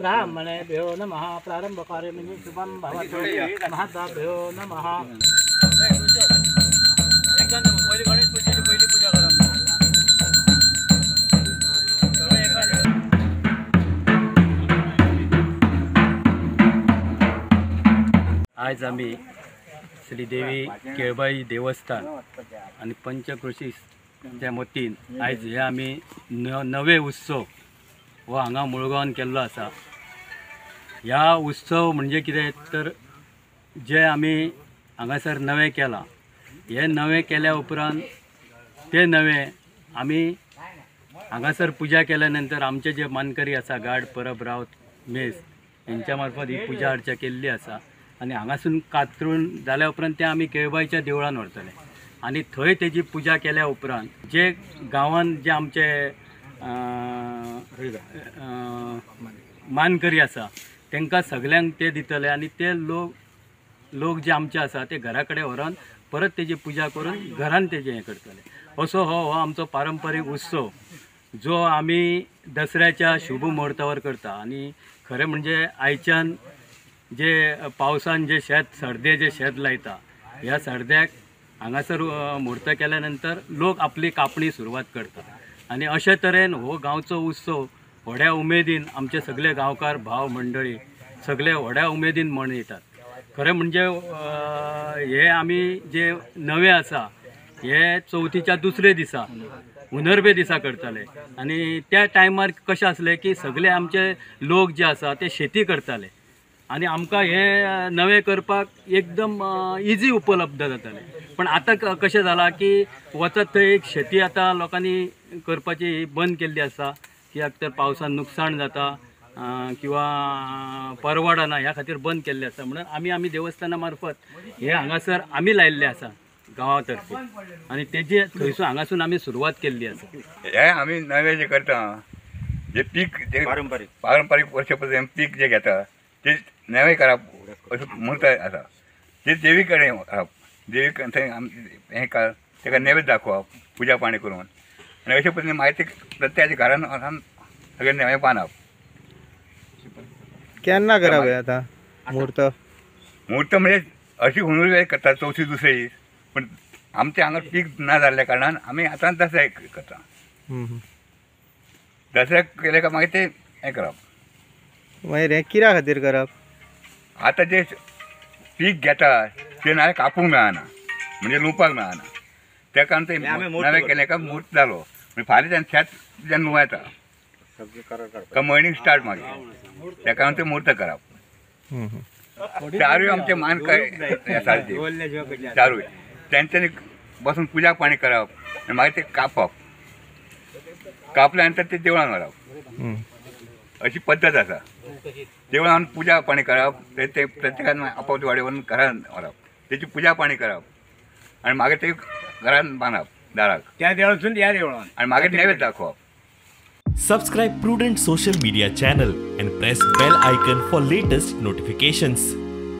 ब्राह्मणेभ्यो नमः प्रारंभकार्यमिति शुभं भवतु महद्भ्यो नमः। आज आम्ही श्रीदेवी केळबाई देवस्थान आणि पंचक्रोशीच्या वतीन आज हे आम्ही नवे उत्सव व हांगा मुळगांवान केल्लो आसा। ह्या उत्सव म्हणजे कितें तर जे आमी हांगासर नवे केला, हे नवे केल्या उपरांत ते नवे आमी हांगासर पुजा केल्या नंतर आमचे जे मानकरी आसा गाड परब रावत मेस यांच्या मार्फत ही पुजा अर्चा केल्ली आसा आणि हांगासून कातरून जाल्या उपरांत ते आमी केळबाईच्या देवळान व्हरतले आणि थंय तेजी पुजा केल्या उपरांत जे गांवांत जे आमचे मानकरी आसा तांकां सगल्यांक ते दितले आणि ते लोक जे आमचे आसा ते घरा कडेन व्हरोन परत तेजी पुजा करून घरान तेजें हें करतले। असो हो आमचो पारंपारीक उत्सव जो आमी दसऱ्याच्या शुभ मुहूर्तावर करता। आणि खरें म्हणजे आयच्यान जे पावसान जे शेत सर्दे जे शेत लायता ह्या सर्द्याक हांगासर मुहूर्त केल्या नंतर लोक आपली कापणी सुरवात करतात आणि अशे तरेन हो गांवचो उत्सव व्हड्या उमेदीन आमचे सगळे गांवकार भाव मंडळी सगळे व्हड्या उमेदीन मनयतात। खरें म्हणजे हे आमी जे नवे आसा हे चवथीच्या दुसरे दिसा हुनरबे दिसा करताले आणि त्या टायमार कशें आसलें की सगळे आमचे लोक जे आसा ते शेती करताले आणि आमकां हे नवे करपाक एकदम इजी उपलब्ध जाताले। पण आता कशें जाला की वचत थंय एक शेती आता लोकांनी करपाची बंद केल्ली आसा, कित्याक तर पावसान नुकसाण जाता किंवा परवडना ह्या खातीर बंद केल्ले आसा। म्हणून आमी देवस्थाना मार्फत हे हांगासर आमी लायल्ले आसा गांवा तर्फे आणि तेजे थंयसून हांगासून आमी सुरवात केल्ली आसा। हे आमी नवे जे करता जे पीक जे पारंपारीक वर्षापासून पीक जे घेता ते नवे करप असो मुहूर्त आसा। ते देवी कडेन व्हरप, देवी थंय हें कर ताका नैवेद्य दाखोवप पुजा पाणी करून आनी अशे पद्दतीन मागीर ते प्रत्येकाच्या घरान वचून सगळे नवे बांदप। केन्ना करप हे आतां मुहूर्त? मुहूर्त म्हणजे अशी हुनूर करता चवथी दुसरे दीस, पण आमच्या हांगा पीक ना जाल्ल्या कारणान आमी आतां दसऱ्याक करता। दसऱ्याक केले काय मागीर ते हें करप। मागीर हें कित्या खातीर करप? आता जे पीक घेता ते नाल्यार कापूंक मेळना, म्हणजे लुवपाक मेळना, त्या कारण ते नवे केले काय मुहूर्त जालो म्हणजे फाल्यां शेत जेन्ना लुवयता काय मळणी स्टार्ट मागीर त्या कारण ते मुहूर्त करप। चारूय आमचे मानकरी चारूय तेंच्यांनी बसून पुजा पाणी करप आनी मागीर ते कापप, कापल्या नंतर ते देवळान व्हरप अशी पद्दत आसा। देवळान पुजा पाणी करप ते प्रत्येकान आपापल्या वाडे व्हरून घरान व्हरप, तेची पुजा पाणी करप आनी मागीर ते घरान बांदप दाराक त्या देवळासून ह्या देवळान आनी मागीर नैवेद्य दाखोवप। Subscribe Prudent social media channel and press bell icon for latest notifications.